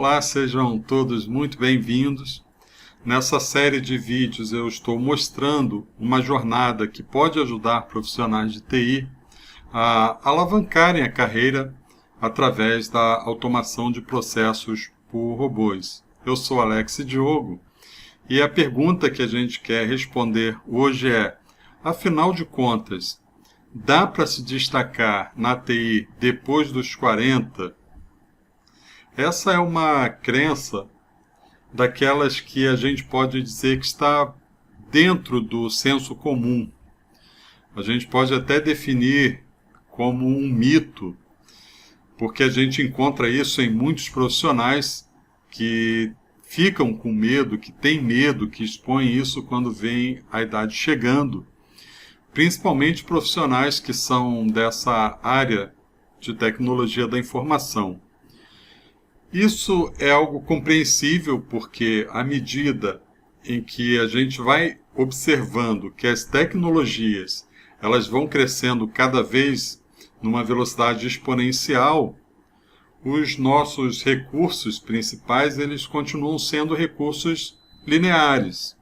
Olá, sejam todos muito bem-vindos. Nessa série de vídeos eu estou mostrando uma jornada que pode ajudar profissionais de TI a alavancarem a carreira através da automação de processos por robôs. Eu sou Alex Diogo e a pergunta que a gente quer responder hoje é: afinal de contas, dá para se destacar na TI depois dos 40? Essa é uma crença daquelas que a gente pode dizer que está dentro do senso comum. A gente pode até definir como um mito, porque a gente encontra isso em muitos profissionais que ficam com medo, que têm medo, que expõem isso quando vem a idade chegando. Principalmente profissionais que são dessa área de tecnologia da informação. Isso é algo compreensível porque, à medida em que a gente vai observando que as tecnologias elas vão crescendo cada vez numa velocidade exponencial, os nossos recursos principais eles continuam sendo recursos lineares.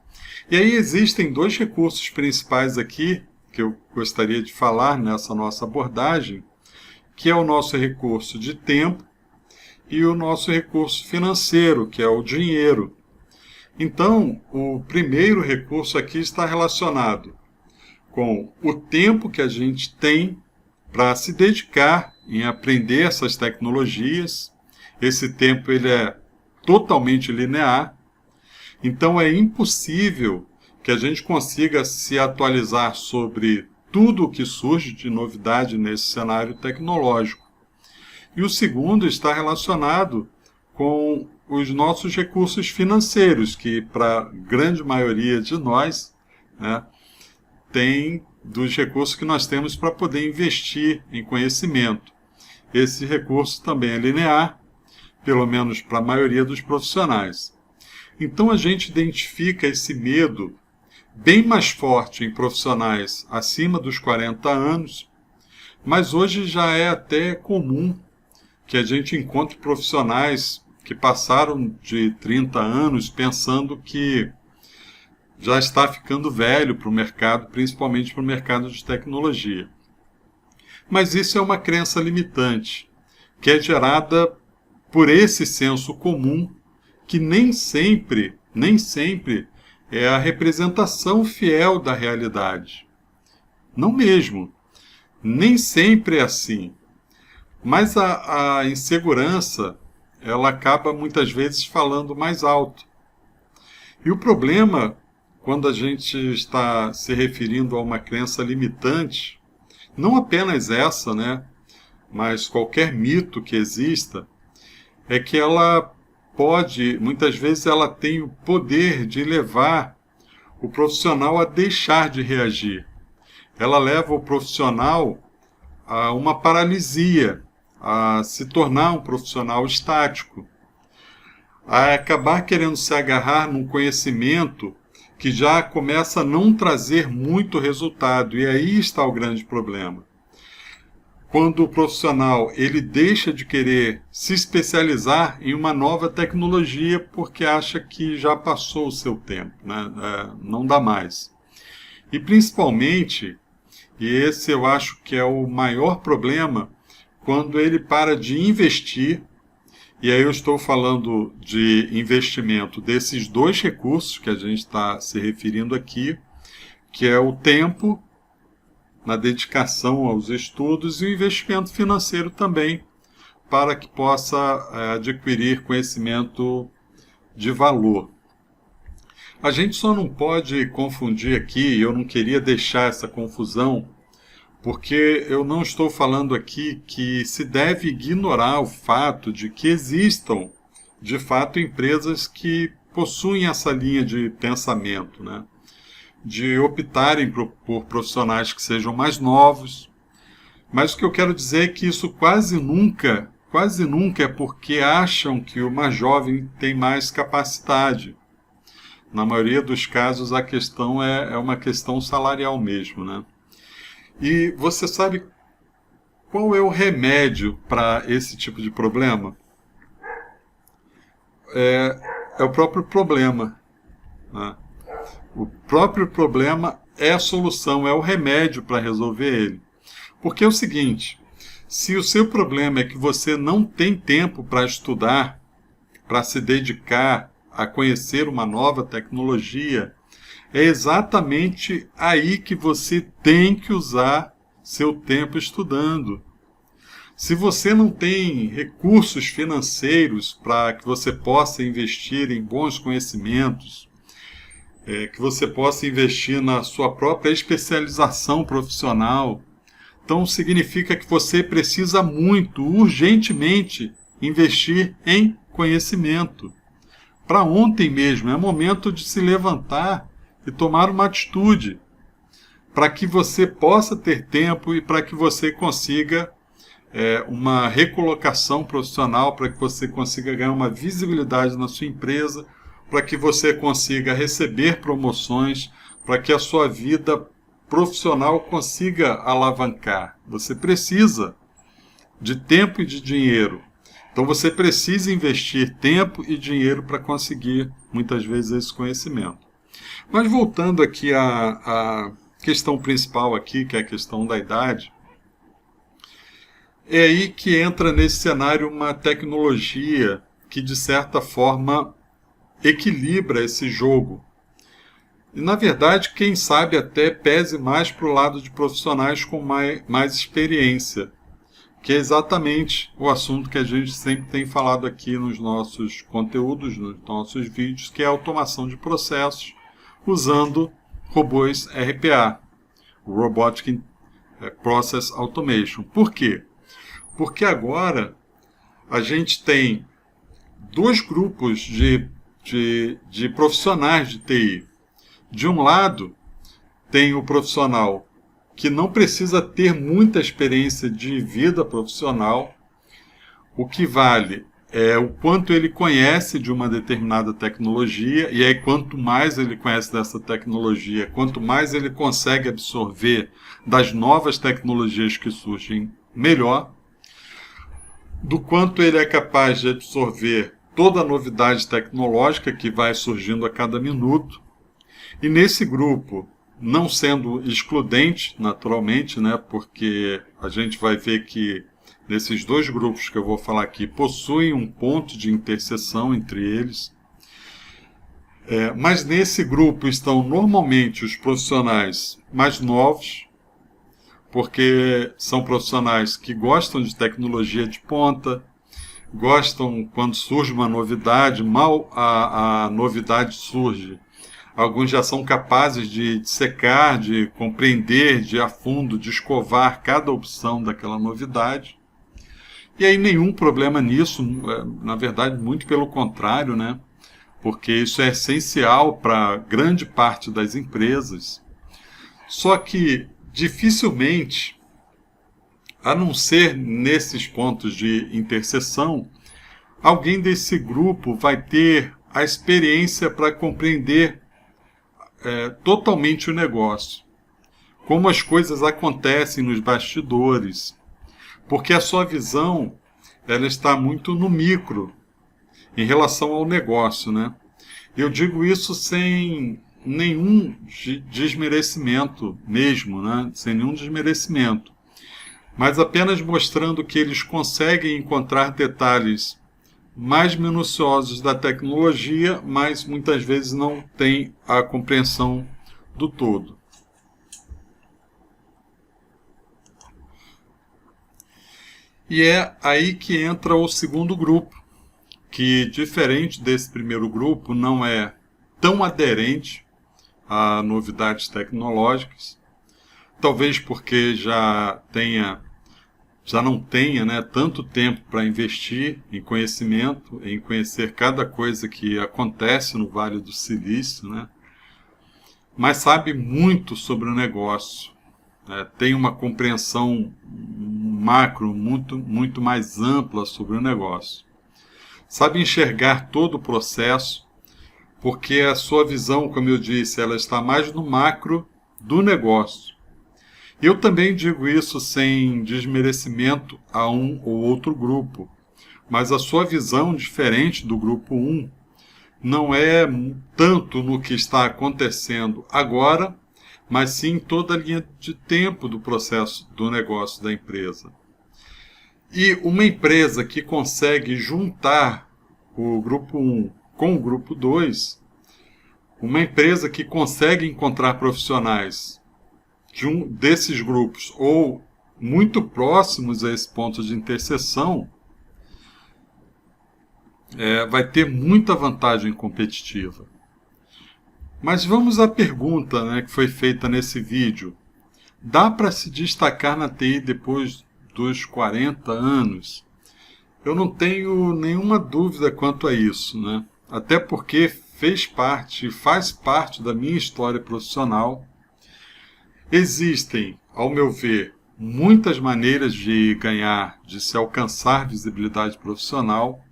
E aí existem dois recursos principais aqui que eu gostaria de falar nessa nossa abordagem, que é o nosso recurso de tempo e o nosso recurso financeiro, que é o dinheiro. Então, o primeiro recurso aqui está relacionado com o tempo que a gente tem para se dedicar em aprender essas tecnologias. Esse tempo ele é totalmente linear, então é impossível que a gente consiga se atualizar sobre tudo o que surge de novidade nesse cenário tecnológico. E o segundo está relacionado com os nossos recursos financeiros, que para a grande maioria de nós, né, tem dos recursos que nós temos para poder investir em conhecimento. Esse recurso também é linear, pelo menos para a maioria dos profissionais. Então a gente identifica esse medo bem mais forte em profissionais acima dos 40 anos, mas hoje já é até comum que a gente encontre profissionais que passaram de 30 anos pensando que já está ficando velho para o mercado, principalmente para o mercado de tecnologia. Mas isso é uma crença limitante, que é gerada por esse senso comum, que nem sempre é a representação fiel da realidade. Não mesmo. Nem sempre é assim. Mas a insegurança, ela acaba muitas vezes falando mais alto. E o problema, quando a gente está se referindo a uma crença limitante, não apenas essa, né, mas qualquer mito que exista, é que ela pode, muitas vezes ela tem o poder de levar o profissional a deixar de reagir. Ela leva o profissional a uma paralisia, a se tornar um profissional estático, a acabar querendo se agarrar num conhecimento que já começa a não trazer muito resultado, e aí está o grande problema. Quando o profissional ele deixa de querer se especializar em uma nova tecnologia porque acha que já passou o seu tempo, né? Não dá mais. E principalmente, e esse eu acho que é o maior problema, quando ele para de investir, e aí eu estou falando de investimento desses dois recursos que a gente está se referindo aqui, que é o tempo na dedicação aos estudos e o investimento financeiro também, para que possa adquirir conhecimento de valor. A gente só não pode confundir aqui, eu não queria deixar essa confusão, porque eu não estou falando aqui que se deve ignorar o fato de que existam, de fato, empresas que possuem essa linha de pensamento, né? De optarem por profissionais que sejam mais novos. Mas o que eu quero dizer é que isso quase nunca é porque acham que o mais jovem tem mais capacidade. Na maioria dos casos, a questão é uma questão salarial mesmo, né? E você sabe qual é o remédio para esse tipo de problema? é o próprio problema, né? O próprio problema é a solução, é o remédio para resolver ele. Porque é o seguinte, se o seu problema é que você não tem tempo para estudar, para se dedicar a conhecer uma nova tecnologia, é exatamente aí que você tem que usar seu tempo estudando. Se você não tem recursos financeiros para que você possa investir em bons conhecimentos, que você possa investir na sua própria especialização profissional, então significa que você precisa muito, urgentemente, investir em conhecimento. Para ontem mesmo, é momento de se levantar e tomar uma atitude, para que você possa ter tempo e para que você consiga uma recolocação profissional, para que você consiga ganhar uma visibilidade na sua empresa, para que você consiga receber promoções, para que a sua vida profissional consiga alavancar. Você precisa de tempo e de dinheiro. Então você precisa investir tempo e dinheiro para conseguir, muitas vezes, esse conhecimento. Mas voltando aqui à questão principal aqui, que é a questão da idade, é aí que entra nesse cenário uma tecnologia que, de certa forma, equilibra esse jogo. E, na verdade, quem sabe até pese mais para o lado de profissionais com mais experiência, que é exatamente o assunto que a gente sempre tem falado aqui nos nossos conteúdos, nos nossos vídeos, que é a automação de processos usando robôs RPA, Robotic Process Automation. Por quê? Porque agora a gente tem dois grupos de profissionais de TI. De um lado, tem o profissional que não precisa ter muita experiência de vida profissional. O que vale é o quanto ele conhece de uma determinada tecnologia, e aí quanto mais ele conhece dessa tecnologia, quanto mais ele consegue absorver das novas tecnologias que surgem, melhor. Do quanto ele é capaz de absorver toda a novidade tecnológica que vai surgindo a cada minuto. E nesse grupo, não sendo excludente, naturalmente, né, porque a gente vai ver que nesses dois grupos que eu vou falar aqui possuem um ponto de interseção entre eles. Mas nesse grupo estão normalmente os profissionais mais novos, porque são profissionais que gostam de tecnologia de ponta, gostam quando surge uma novidade, mal a novidade surge. Alguns já são capazes de dissecar, de compreender, de ir a fundo, de escovar cada opção daquela novidade. E aí nenhum problema nisso, na verdade, muito pelo contrário, né? Porque isso é essencial para grande parte das empresas. Só que, dificilmente, a não ser nesses pontos de interseção, alguém desse grupo vai ter a experiência para compreender totalmente o negócio. Como as coisas acontecem nos bastidores. Porque a sua visão ela está muito no micro em relação ao negócio, né? Eu digo isso sem nenhum desmerecimento mesmo, né? Sem nenhum desmerecimento. Mas apenas mostrando que eles conseguem encontrar detalhes mais minuciosos da tecnologia, mas muitas vezes não têm a compreensão do todo. E é aí que entra o segundo grupo, que, diferente desse primeiro grupo, não é tão aderente a novidades tecnológicas, talvez porque já não tenha, né, tanto tempo para investir em conhecimento, em conhecer cada coisa que acontece no Vale do Silício, né, mas sabe muito sobre o negócio, né, tem uma compreensão macro muito mais ampla sobre o negócio. Sabe enxergar todo o processo, porque a sua visão, como eu disse, ela está mais no macro do negócio. Eu também digo isso sem desmerecimento a um ou outro grupo. mas a sua visão, diferente do grupo 1, não é tanto no que está acontecendo agora, mas sim toda a linha de tempo do processo do negócio da empresa. E uma empresa que consegue juntar o grupo 1 com o grupo 2, uma empresa que consegue encontrar profissionais desses grupos ou muito próximos a esse ponto de interseção, vai ter muita vantagem competitiva. Mas vamos à pergunta, né, que foi feita nesse vídeo. Dá para se destacar na TI depois dos 40 anos? Eu não tenho nenhuma dúvida quanto a isso, né? Até porque faz parte da minha história profissional. Existem, ao meu ver, muitas maneiras de ganhar, de se alcançar visibilidade profissional,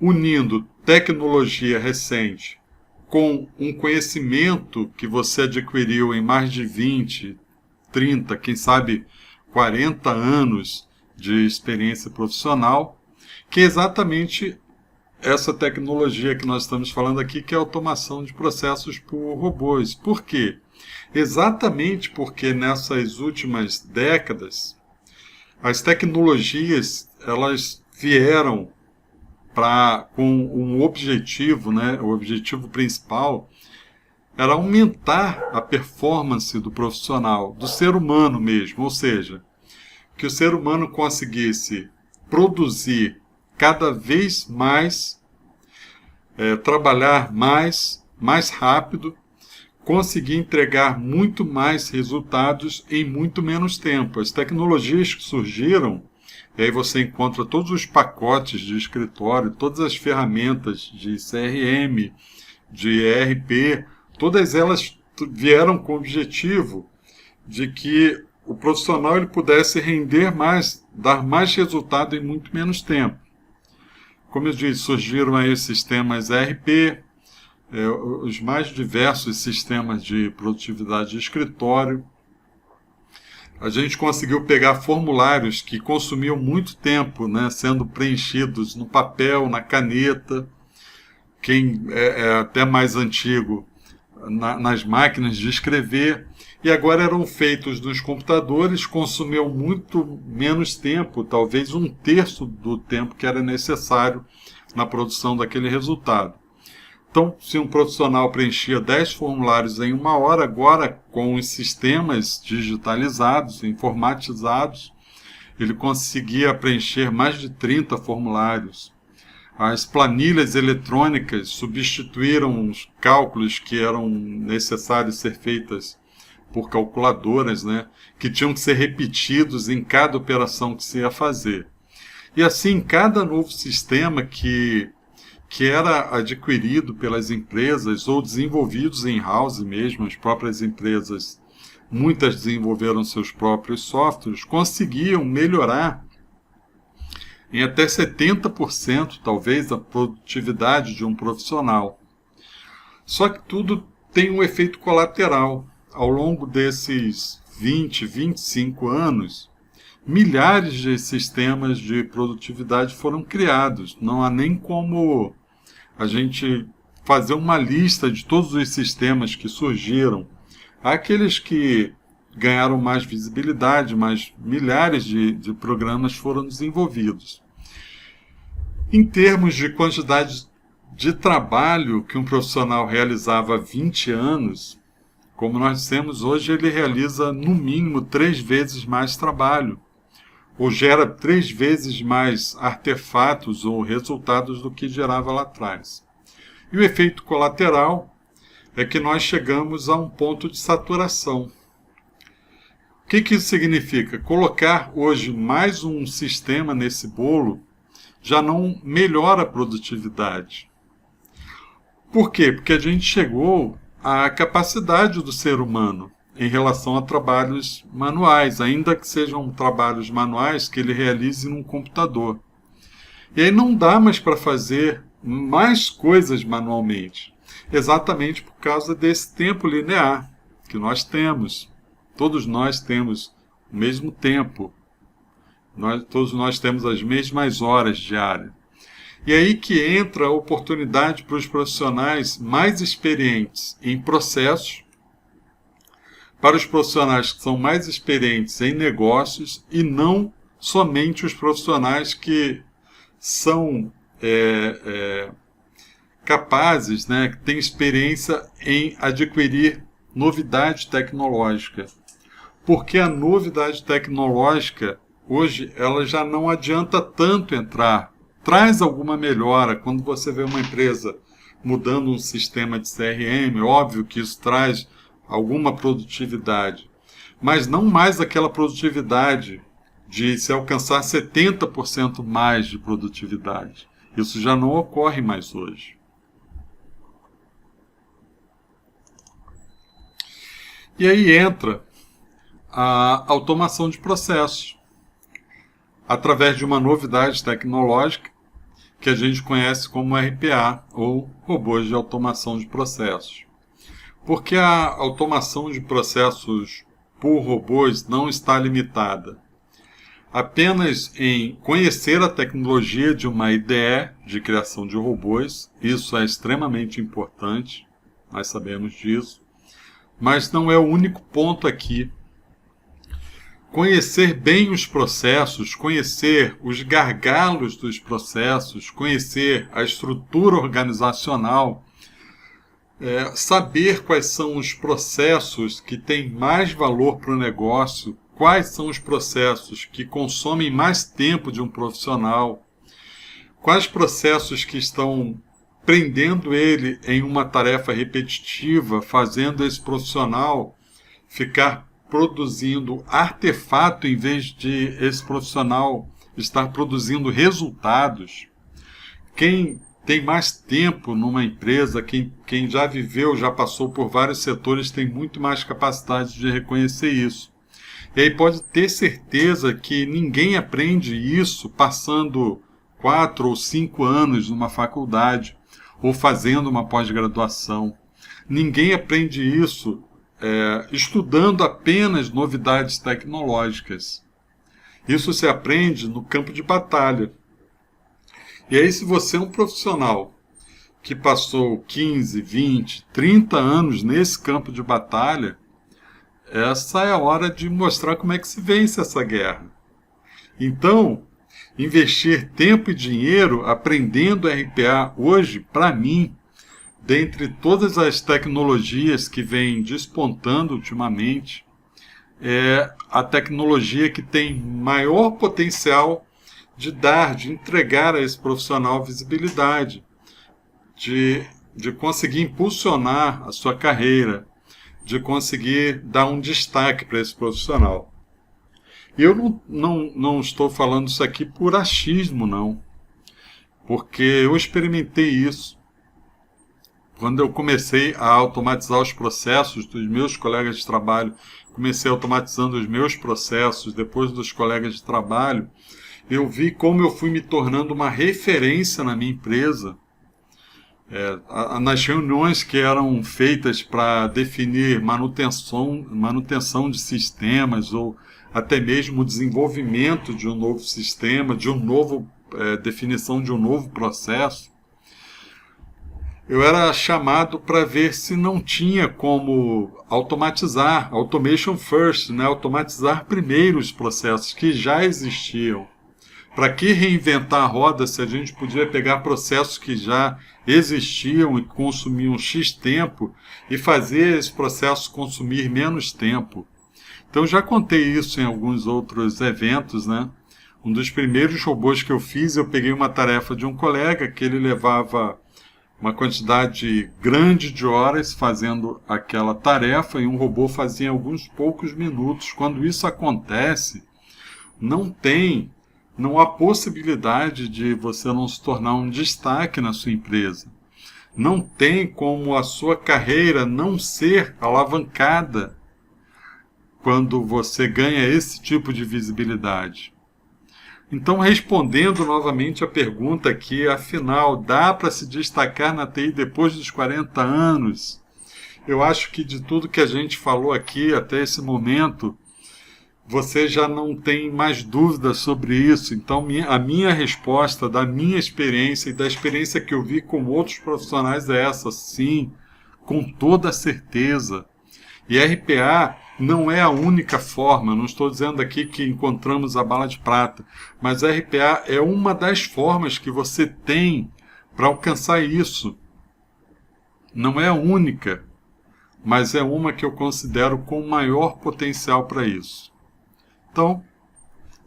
unindo tecnologia recente com um conhecimento que você adquiriu em mais de 20, 30, quem sabe 40 anos de experiência profissional, que é exatamente essa tecnologia que nós estamos falando aqui, que é a automação de processos por robôs. Por quê? Exatamente porque nessas últimas décadas, as tecnologias elas vieram com um objetivo, né? O objetivo principal era aumentar a performance do profissional, do ser humano mesmo, ou seja, que o ser humano conseguisse produzir cada vez mais, trabalhar mais rápido, conseguir entregar muito mais resultados em muito menos tempo. As tecnologias que surgiram, e aí você encontra todos os pacotes de escritório, todas as ferramentas de CRM, de ERP, todas elas vieram com o objetivo de que o profissional ele pudesse render mais, dar mais resultado em muito menos tempo. Como eu disse, surgiram aí os sistemas ERP, os mais diversos sistemas de produtividade de escritório. A gente conseguiu pegar formulários que consumiam muito tempo, né, sendo preenchidos no papel, na caneta. Quem é até mais antigo, nas máquinas de escrever. E agora eram feitos nos computadores, consumiam muito menos tempo, talvez 1/3 do tempo que era necessário na produção daquele resultado. Então, se um profissional preenchia 10 formulários em 1 hora, agora com os sistemas digitalizados, informatizados, ele conseguia preencher mais de 30 formulários. As planilhas eletrônicas substituíram os cálculos que eram necessários ser feitas por calculadoras, né, que tinham que ser repetidos em cada operação que se ia fazer. E assim, cada novo sistema que era adquirido pelas empresas ou desenvolvidos in-house mesmo, as próprias empresas, muitas desenvolveram seus próprios softwares, conseguiam melhorar em até 70%, talvez, a produtividade de um profissional. Só que tudo tem um efeito colateral. Ao longo desses 20, 25 anos, milhares de sistemas de produtividade foram criados. Não há nem como a gente fazer uma lista de todos os sistemas que surgiram. Há aqueles que ganharam mais visibilidade, mas milhares de programas foram desenvolvidos. Em termos de quantidade de trabalho que um profissional realizava há 20 anos, como nós dissemos, hoje ele realiza no mínimo 3 vezes mais trabalho, ou gera 3 vezes mais artefatos ou resultados do que gerava lá atrás. E o efeito colateral é que nós chegamos a um ponto de saturação. O que isso significa? Colocar hoje mais um sistema nesse bolo já não melhora a produtividade. Por quê? Porque a gente chegou à capacidade do ser humano em relação a trabalhos manuais, ainda que sejam trabalhos manuais que ele realize num computador. E aí não dá mais para fazer mais coisas manualmente, exatamente por causa desse tempo linear que nós temos. Todos nós temos o mesmo tempo. Todos nós temos as mesmas horas diárias. E aí que entra a oportunidade para os profissionais mais experientes em processos, para os profissionais que são mais experientes em negócios e não somente os profissionais que são capazes, né, que têm experiência em adquirir novidade tecnológica. Porque a novidade tecnológica, hoje, ela já não adianta tanto entrar. Traz alguma melhora. Quando você vê uma empresa mudando um sistema de CRM, óbvio que isso traz alguma produtividade. Mas não mais aquela produtividade de se alcançar 70% mais de produtividade. Isso já não ocorre mais hoje. E aí entra a automação de processos, através de uma novidade tecnológica que a gente conhece como RPA, ou robôs de automação de processos. Porque a automação de processos por robôs não está limitada apenas em conhecer a tecnologia de uma IDE de criação de robôs. Isso é extremamente importante, nós sabemos disso, mas não é o único ponto aqui. Conhecer bem os processos, conhecer os gargalos dos processos, conhecer a estrutura organizacional, saber quais são os processos que têm mais valor para o negócio, quais são os processos que consomem mais tempo de um profissional, quais processos que estão prendendo ele em uma tarefa repetitiva, fazendo esse profissional ficar produzindo artefato em vez de esse profissional estar produzindo resultados. Quem tem mais tempo numa empresa, quem já viveu, já passou por vários setores, tem muito mais capacidade de reconhecer isso. E aí pode ter certeza que ninguém aprende isso passando 4 ou 5 anos numa faculdade ou fazendo uma pós-graduação. Ninguém aprende isso estudando apenas novidades tecnológicas. Isso se aprende no campo de batalha. E aí, se você é um profissional que passou 15, 20, 30 anos nesse campo de batalha, essa é a hora de mostrar como é que se vence essa guerra. Então, investir tempo e dinheiro aprendendo RPA hoje, para mim, dentre todas as tecnologias que vêm despontando ultimamente, é a tecnologia que tem maior potencial de entregar a esse profissional visibilidade, de conseguir impulsionar a sua carreira, de conseguir dar um destaque para esse profissional. E eu não estou falando isso aqui por achismo, não, porque eu experimentei isso. Quando eu comecei a automatizar os processos dos meus colegas de trabalho, comecei automatizando os meus processos depois dos colegas de trabalho, eu vi como eu fui me tornando uma referência na minha empresa. Nas reuniões que eram feitas para definir manutenção de sistemas ou até mesmo o desenvolvimento de um novo sistema, definição de um novo processo, eu era chamado para ver se não tinha como automatizar, automation first, né? Automatizar primeiro os processos que já existiam. Para que reinventar a roda se a gente podia pegar processos que já existiam e consumiam X tempo e fazer esse processo consumir menos tempo? Então já contei isso em alguns outros eventos, né? Um dos primeiros robôs que eu fiz, eu peguei uma tarefa de um colega que ele levava uma quantidade grande de horas fazendo aquela tarefa e um robô fazia em alguns poucos minutos. Quando isso acontece, não há possibilidade de você não se tornar um destaque na sua empresa. Não tem como a sua carreira não ser alavancada quando você ganha esse tipo de visibilidade. Então, respondendo novamente a pergunta aqui, afinal, dá para se destacar na TI depois dos 40 anos? Eu acho que de tudo que a gente falou aqui até esse momento, você já não tem mais dúvidas sobre isso. Então, a minha resposta, da minha experiência e da experiência que eu vi com outros profissionais é essa, sim, com toda certeza. E RPA não é a única forma, não estou dizendo aqui que encontramos a bala de prata, mas RPA é uma das formas que você tem para alcançar isso. Não é a única, mas é uma que eu considero com maior potencial para isso. Então,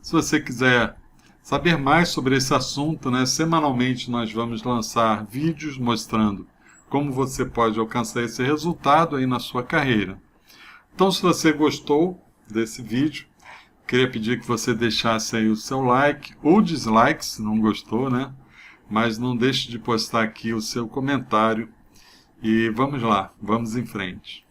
se você quiser saber mais sobre esse assunto, né, semanalmente nós vamos lançar vídeos mostrando como você pode alcançar esse resultado aí na sua carreira. Então, se você gostou desse vídeo, queria pedir que você deixasse aí o seu like ou dislike, se não gostou, né? Mas não deixe de postar aqui o seu comentário. E vamos lá, vamos em frente.